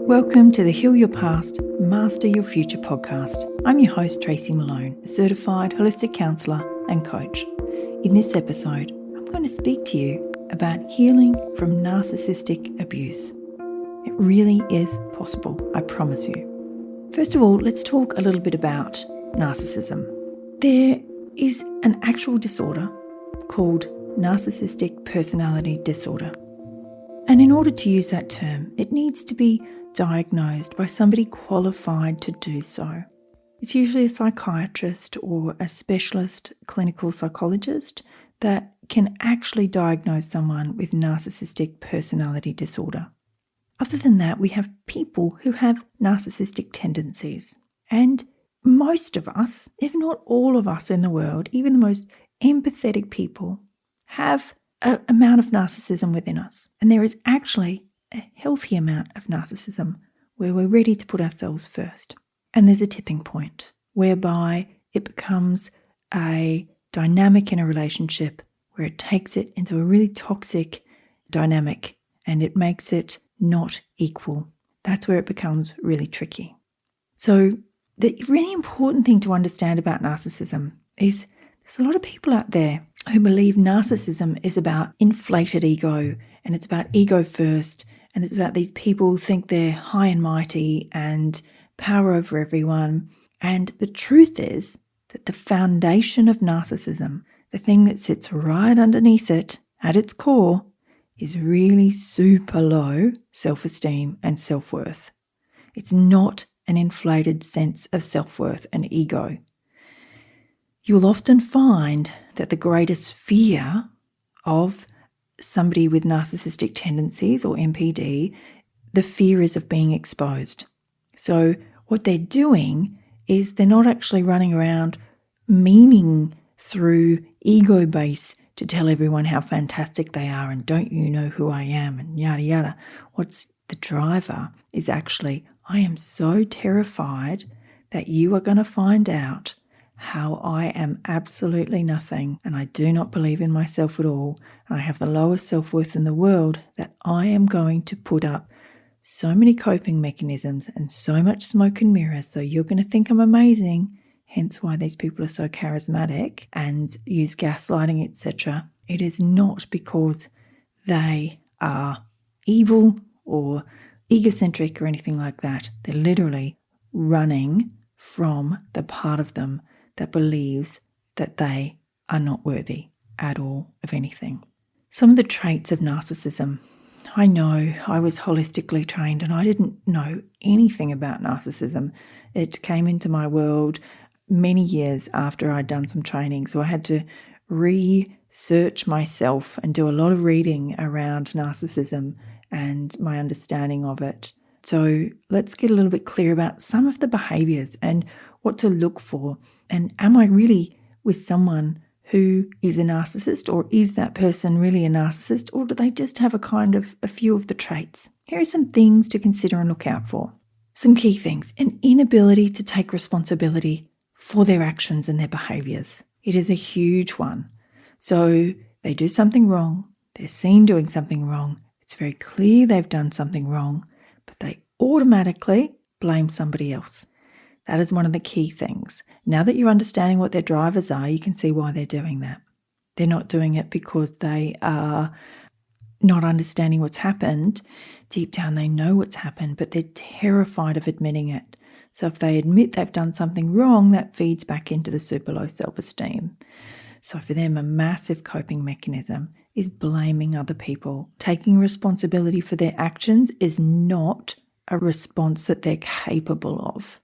Welcome to the Heal Your Past, Master Your Future podcast. I'm your host, Tracy Malone, a certified holistic counsellor and coach. In this episode, I'm going to speak to you about healing from narcissistic abuse. It really is possible, I promise you. First of all, let's talk a little bit about narcissism. There is an actual disorder called narcissistic personality disorder. And in order to use that term, it needs to be diagnosed by somebody qualified to do so. It's usually a psychiatrist or a specialist clinical psychologist that can actually diagnose someone with narcissistic personality disorder. Other than that, we have people who have narcissistic tendencies. And most of us, if not all of us in the world, even the most empathetic people, have an amount of narcissism within us. And there is actually a healthy amount of narcissism where we're ready to put ourselves first. And there's a tipping point whereby it becomes a dynamic in a relationship where it takes it into a really toxic dynamic and it makes it not equal. That's where it becomes really tricky. So the really important thing to understand about narcissism is there's a lot of people out there who believe narcissism is about inflated ego and it's about ego first and it's about these people who think they're high and mighty and power over everyone. And the truth is that the foundation of narcissism, the thing that sits right underneath it at its core, is really super low self-esteem and self-worth. It's not an inflated sense of self-worth and ego. You'll often find that the greatest fear of somebody with narcissistic tendencies or NPD, the fear is of being exposed. So what they're doing is they're not actually running around meaning through ego base to tell everyone how fantastic they are and don't you know who I am and yada yada. What's the driver is actually, I am so terrified that you are going to find out how I am absolutely nothing and I do not believe in myself at all and I have the lowest self-worth in the world, that I am going to put up so many coping mechanisms and so much smoke and mirrors, so you're going to think I'm amazing, hence why these people are so charismatic and use gaslighting, etc. It is not because they are evil or egocentric or anything like that. They're literally running from the part of them that believes that they are not worthy at all of anything. Some of the traits of narcissism. I know I was holistically trained and I didn't know anything about narcissism. It came into my world many years after I'd done some training, so I had to research myself and do a lot of reading around narcissism and my understanding of it. So let's get a little bit clear about some of the behaviours and what to look for. And am I really with someone who is a narcissist, or is that person really a narcissist, or do they just have a few of the traits? Here are some things to consider and look out for. Some key things: an inability to take responsibility for their actions and their behaviours. It is a huge one. So they do something wrong, they're seen doing something wrong, it's very clear they've done something wrong, but they automatically blame somebody else. That is one of the key things. Now that you're understanding what their drivers are, you can see why they're doing that. They're not doing it because they are not understanding what's happened. Deep down, they know what's happened, but they're terrified of admitting it. So if they admit they've done something wrong, that feeds back into the super low self-esteem. So for them, a massive coping mechanism is blaming other people. Taking responsibility for their actions is not a response that they're capable of.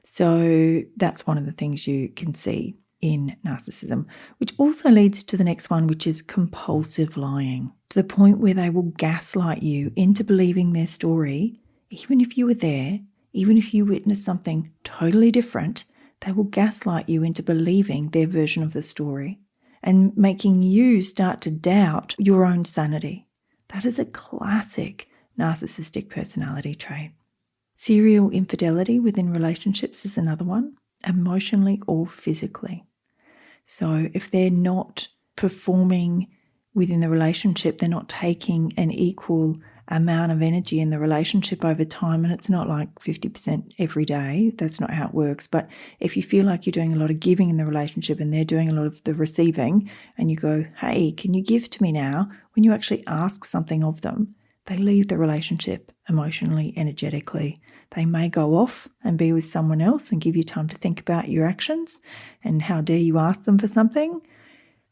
So that's one of the things you can see in narcissism, which also leads to the next one, which is compulsive lying, to the point where they will gaslight you into believing their story. Even if you were there, even if you witnessed something totally different, they will gaslight you into believing their version of the story and making you start to doubt your own sanity. That is a classic narcissistic personality trait. Serial infidelity within relationships is another one, emotionally or physically. So if they're not performing within the relationship, they're not taking an equal amount of energy in the relationship over time, and it's not like 50% every day. That's not how it works. But if you feel like you're doing a lot of giving in the relationship and they're doing a lot of the receiving, and you go, hey, can you give to me now? When you actually ask something of them, they leave the relationship emotionally, energetically. They may go off and be with someone else and give you time to think about your actions and how dare you ask them for something.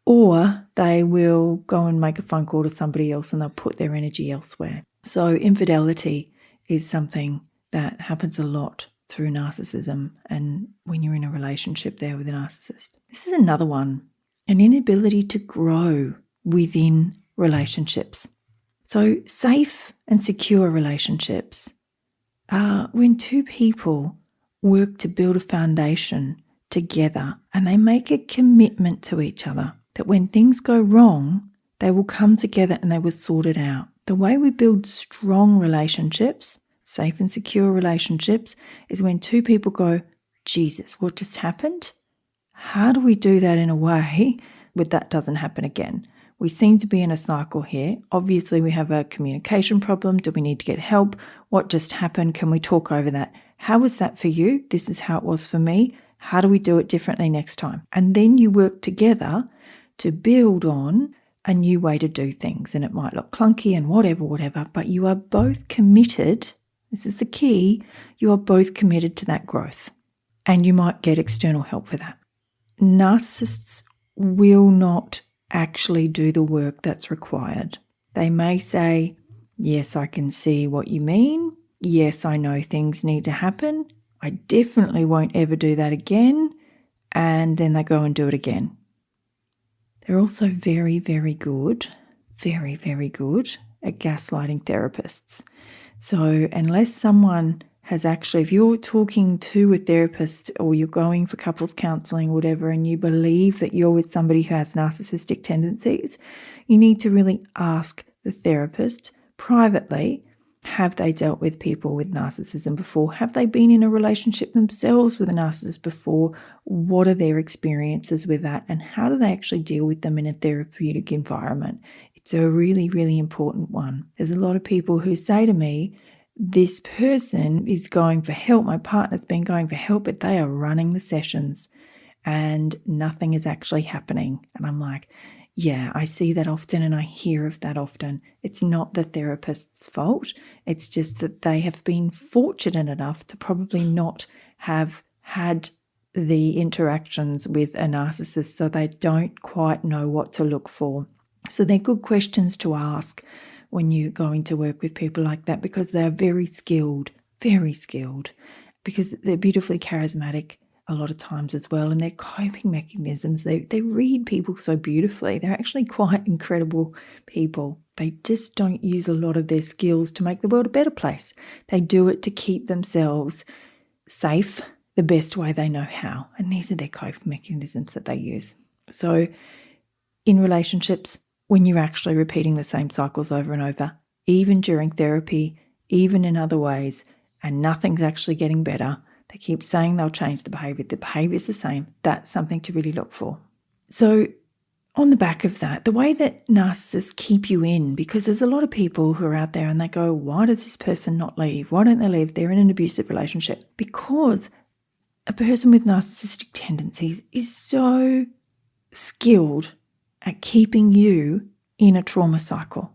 Or they will go and make a phone call to somebody else and they'll put their energy elsewhere. So infidelity is something that happens a lot through narcissism and when you're in a relationship there with a narcissist. This is another one, an inability to grow within relationships. So safe and secure relationships are when two people work to build a foundation together and they make a commitment to each other that when things go wrong, they will come together and they will sort it out. The way we build strong relationships, safe and secure relationships, is when two people go, Jesus, what just happened? How do we do that in a way where that doesn't happen again? We seem to be in a cycle here. Obviously, we have a communication problem. Do we need to get help? What just happened? Can we talk over that? How was that for you? This is how it was for me. How do we do it differently next time? And then you work together to build on a new way to do things. And it might look clunky and whatever, but you are both committed. This is the key. You are both committed to that growth. And you might get external help for that. Narcissists will not actually do the work that's required. They may say, yes, I can see what you mean. Yes, I know things need to happen. I definitely won't ever do that again. And then they go and do it again. They're also very, very good at gaslighting therapists. So unless someone has actually, if you're talking to a therapist or you're going for couples counselling or whatever and you believe that you're with somebody who has narcissistic tendencies, you need to really ask the therapist privately, have they dealt with people with narcissism before? Have they been in a relationship themselves with a narcissist before? What are their experiences with that? And how do they actually deal with them in a therapeutic environment? It's a really, really important one. There's a lot of people who say to me, this person is going for help. My partner's been going for help, but they are running the sessions and nothing is actually happening. And I'm like, yeah, I see that often and I hear of that often. It's not the therapist's fault. It's just that they have been fortunate enough to probably not have had the interactions with a narcissist, so they don't quite know what to look for. So they're good questions to ask when you're going to work with people like that, because they're very skilled, because they're beautifully charismatic a lot of times as well, and their coping mechanisms, they read people so beautifully. They're actually quite incredible people. They just don't use a lot of their skills to make the world a better place. They do it to keep themselves safe the best way they know how, and these are their coping mechanisms that they use. So in relationships, when you're actually repeating the same cycles over and over, even during therapy, even in other ways, and nothing's actually getting better, they keep saying they'll change the behaviour is the same, that's something to really look for. So on the back of that, the way that narcissists keep you in, because there's a lot of people who are out there and they go, why does this person not leave? Why don't they leave? They're in an abusive relationship. Because a person with narcissistic tendencies is so skilled at keeping you in a trauma cycle.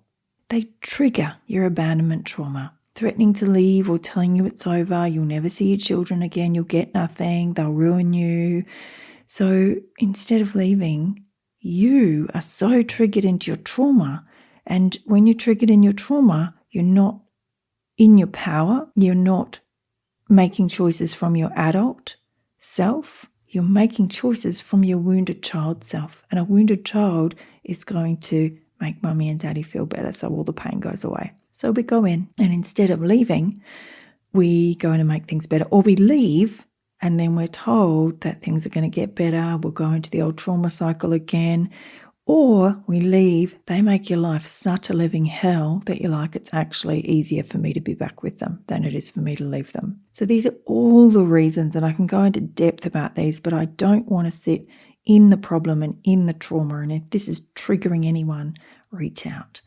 They trigger your abandonment trauma, threatening to leave or telling you it's over, you'll never see your children again, you'll get nothing, they'll ruin you. So instead of leaving, you are so triggered into your trauma. And when you're triggered in your trauma, you're not in your power, you're not making choices from your adult self, you're making choices from your wounded child self. And a wounded child is going to make mummy and daddy feel better, so all the pain goes away. So we go in, and instead of leaving, we go in and make things better. Or we leave, and then we're told that things are going to get better, we'll go into the old trauma cycle again. Or we leave, they make your life such a living hell that you're like, it's actually easier for me to be back with them than it is for me to leave them. So these are all the reasons, and I can go into depth about these, but I don't want to sit in the problem and in the trauma. And if this is triggering anyone, reach out.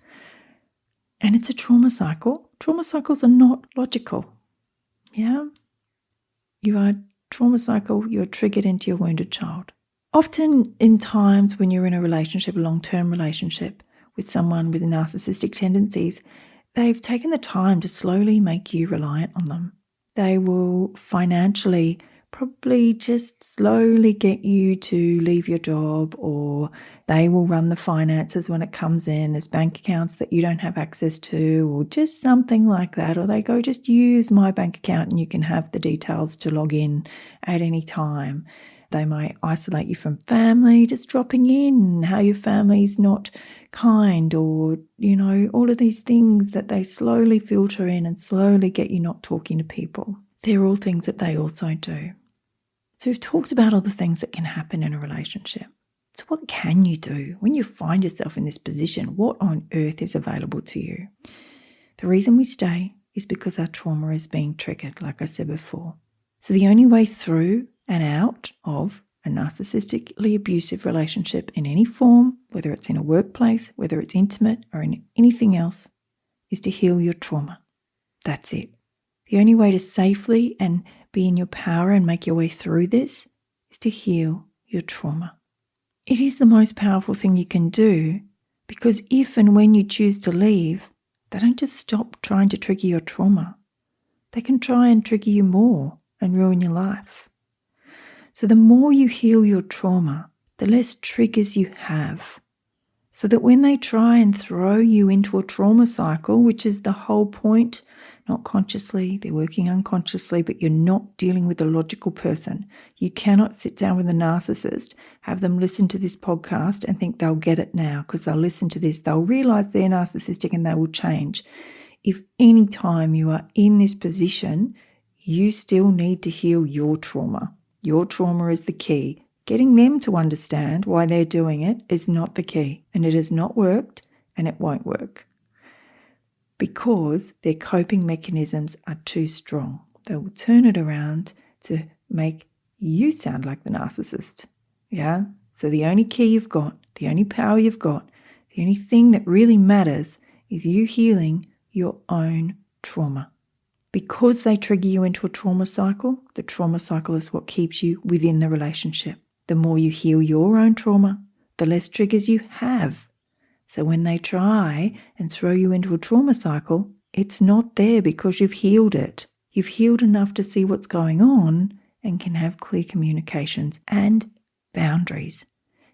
And it's a trauma cycle. Trauma cycles are not logical. Yeah? You are trauma cycle, you're triggered into your wounded child. Often in times when you're in a relationship, a long-term relationship with someone with narcissistic tendencies, they've taken the time to slowly make you reliant on them. They will financially probably just slowly get you to leave your job, or they will run the finances when it comes in. There's bank accounts that you don't have access to, or just something like that. Or they go, just use my bank account and you can have the details to log in at any time. They might isolate you from family, just dropping in how your family's not kind, or, all of these things that they slowly filter in and slowly get you not talking to people. They're all things that they also do. So we've talked about all the things that can happen in a relationship. So what can you do when you find yourself in this position? What on earth is available to you? The reason we stay is because our trauma is being triggered, like I said before. So the only way through and out of a narcissistically abusive relationship in any form, whether it's in a workplace, whether it's intimate or in anything else, is to heal your trauma. That's it. The only way to safely and be in your power and make your way through this is to heal your trauma. It is the most powerful thing you can do, because if and when you choose to leave, they don't just stop trying to trigger your trauma. They can try and trigger you more and ruin your life. So the more you heal your trauma, the less triggers you have. So that when they try and throw you into a trauma cycle, which is the whole point, not consciously, they're working unconsciously, but you're not dealing with a logical person. You cannot sit down with a narcissist, have them listen to this podcast and think they'll get it now because they'll listen to this. They'll realize they're narcissistic and they will change. If any time you are in this position, you still need to heal your trauma. Your trauma is the key. Getting them to understand why they're doing it is not the key, and it has not worked and it won't work because their coping mechanisms are too strong. They will turn it around to make you sound like the narcissist. Yeah? So the only key you've got, the only power you've got, the only thing that really matters is you healing your own trauma. Because they trigger you into a trauma cycle, the trauma cycle is what keeps you within the relationship. The more you heal your own trauma, the less triggers you have. So when they try and throw you into a trauma cycle, it's not there because you've healed it. You've healed enough to see what's going on and can have clear communications and boundaries.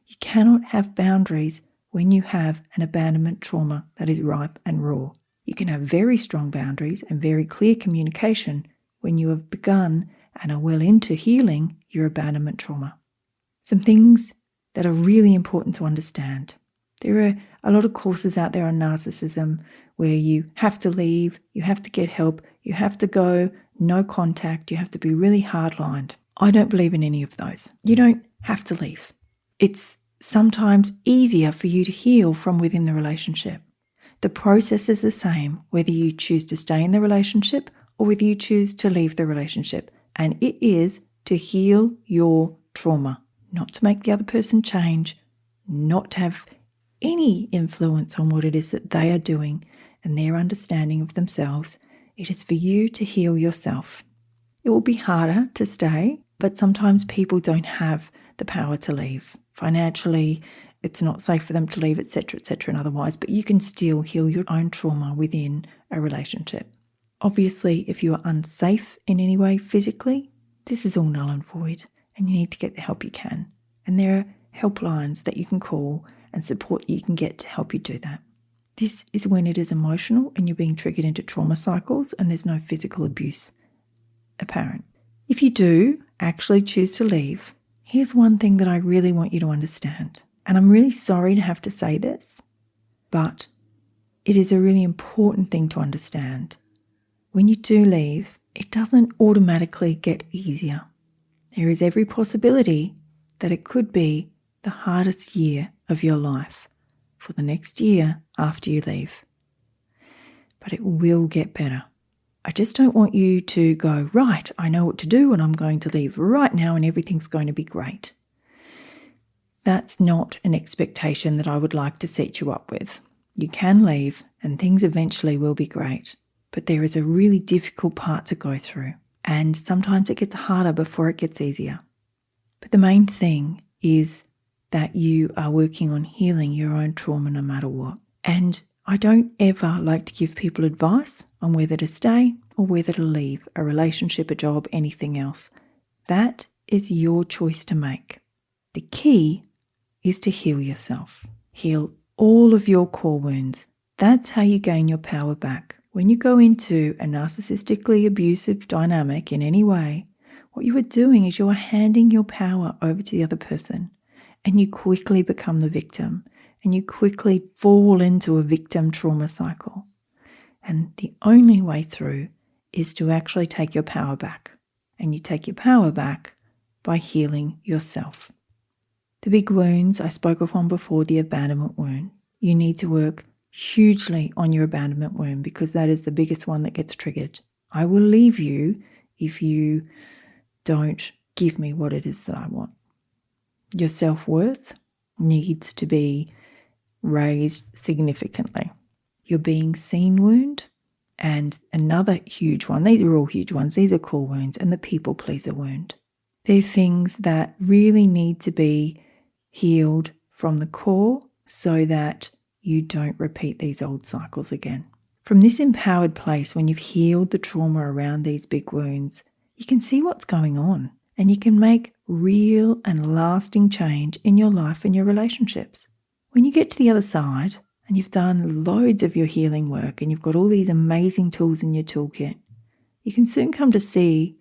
You cannot have boundaries when you have an abandonment trauma that is ripe and raw. You can have very strong boundaries and very clear communication when you have begun and are well into healing your abandonment trauma. Some things that are really important to understand. There are a lot of courses out there on narcissism where you have to leave, you have to get help, you have to go, no contact, you have to be really hardlined. I don't believe in any of those. You don't have to leave. It's sometimes easier for you to heal from within the relationship. The process is the same whether you choose to stay in the relationship or whether you choose to leave the relationship. And it is to heal your trauma, not to make the other person change, not to have any influence on what it is that they are doing and their understanding of themselves. It is for you to heal yourself. It will be harder to stay, but sometimes people don't have the power to leave. Financially, it's not safe for them to leave, etc., and otherwise, but you can still heal your own trauma within a relationship. Obviously, if you are unsafe in any way physically, this is all null and void, and you need to get the help you can. And there are helplines that you can call and support you can get to help you do that. This is when it is emotional and you're being triggered into trauma cycles and there's no physical abuse apparent. If you do actually choose to leave, here's one thing that I really want you to understand. And I'm really sorry to have to say this, but it is a really important thing to understand. When you do leave, it doesn't automatically get easier. There is every possibility that it could be the hardest year of your life for the next year after you leave. But it will get better. I just don't want you to go, right, I know what to do and I'm going to leave right now and everything's going to be great. That's not an expectation that I would like to set you up with. You can leave and things eventually will be great. But there is a really difficult part to go through, and sometimes it gets harder before it gets easier. But the main thing is that you are working on healing your own trauma no matter what. And I don't ever like to give people advice on whether to stay or whether to leave a relationship, a job, anything else. That is your choice to make. The key is to heal yourself. Heal all of your core wounds. That's how you gain your power back. When you go into a narcissistically abusive dynamic in any way, what you are doing is you are handing your power over to the other person, and you quickly become the victim, and you quickly fall into a victim trauma cycle. And the only way through is to actually take your power back. And you take your power back by healing yourself. The big wounds I spoke of one before, the abandonment wound. You need to work hugely on your abandonment wound because that is the biggest one that gets triggered. I will leave you if you don't give me what it is that I want. Your self-worth needs to be raised significantly. Your being seen wound, and another huge one, these are all huge ones, these are core wounds, and the people pleaser wound. They're things that really need to be healed from the core so that you don't repeat these old cycles again. From this empowered place, when you've healed the trauma around these big wounds, you can see what's going on and you can make real and lasting change in your life and your relationships. When you get to the other side and you've done loads of your healing work and you've got all these amazing tools in your toolkit, you can soon come to see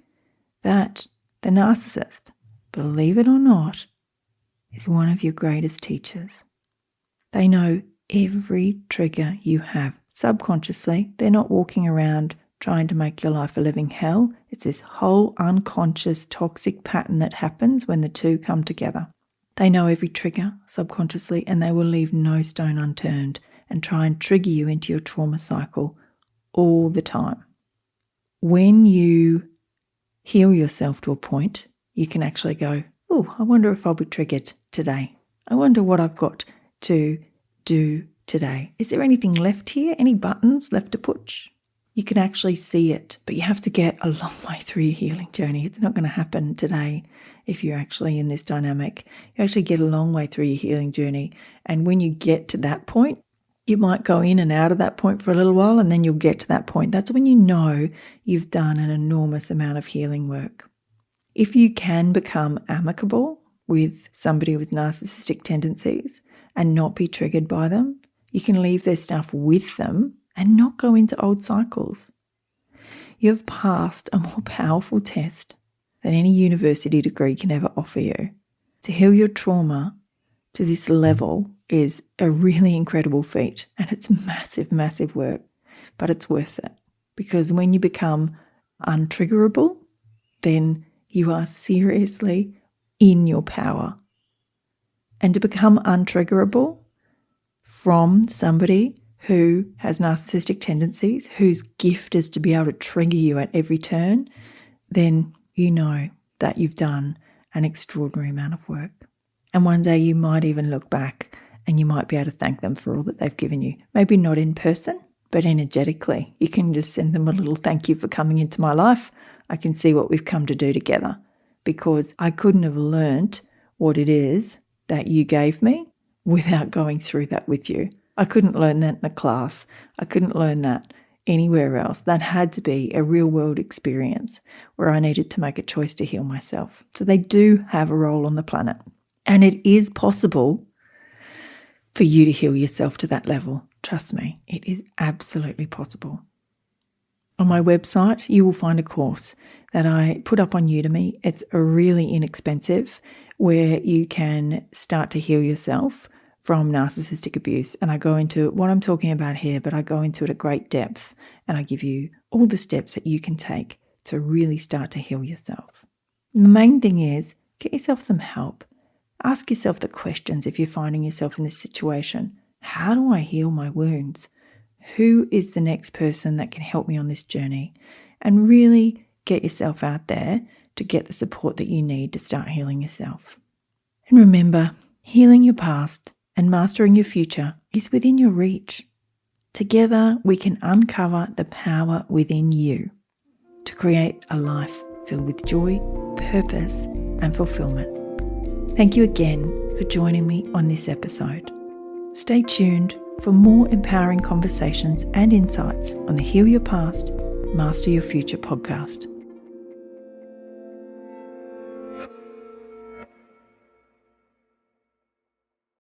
that the narcissist, believe it or not, is one of your greatest teachers. They know every trigger you have. Subconsciously, they're not walking around trying to make your life a living hell. It's this whole unconscious toxic pattern that happens when the two come together. They know every trigger subconsciously, and they will leave no stone unturned and try and trigger you into your trauma cycle all the time. When you heal yourself to a point, you can actually go, oh, I wonder if I'll be triggered today. I wonder what I've got to do today. Is there anything left here? Any buttons left to push? You can actually see it, but you have to get a long way through your healing journey. It's not going to happen today if you're actually in this dynamic. You actually get a long way through your healing journey. And when you get to that point, you might go in and out of that point for a little while, and then you'll get to that point. That's when you know you've done an enormous amount of healing work. If you can become amicable with somebody with narcissistic tendencies and not be triggered by them, you can leave their stuff with them and not go into old cycles. You've passed a more powerful test than any university degree can ever offer you. To heal your trauma to this level is a really incredible feat, and it's massive, massive work, but it's worth it, because when you become untriggerable, then you are seriously in your power. And to become untriggerable from somebody who has narcissistic tendencies, whose gift is to be able to trigger you at every turn, then you know that you've done an extraordinary amount of work. And one day you might even look back and you might be able to thank them for all that they've given you. Maybe not in person, but energetically. You can just send them a little thank you for coming into my life. I can see what we've come to do together, because I couldn't have learnt what it is that you gave me without going through that with you. I couldn't learn that in a class. I couldn't learn that anywhere else. That had to be a real world experience where I needed to make a choice to heal myself. So they do have a role on the planet. And it is possible for you to heal yourself to that level. Trust me, it is absolutely possible. On my website, you will find a course that I put up on Udemy. It's really inexpensive, where you can start to heal yourself from narcissistic abuse. And I go into what I'm talking about here, but I go into it at great depth, and I give you all the steps that you can take to really start to heal yourself. And the main thing is, get yourself some help. Ask yourself the questions if you're finding yourself in this situation. How do I heal my wounds? Who is the next person that can help me on this journey? And really get yourself out there to get the support that you need to start healing yourself. And remember, healing your past and mastering your future is within your reach. Together, we can uncover the power within you to create a life filled with joy, purpose, and fulfillment. Thank you again for joining me on this episode. Stay tuned for more empowering conversations and insights on the Heal Your Past, Master Your Future podcast.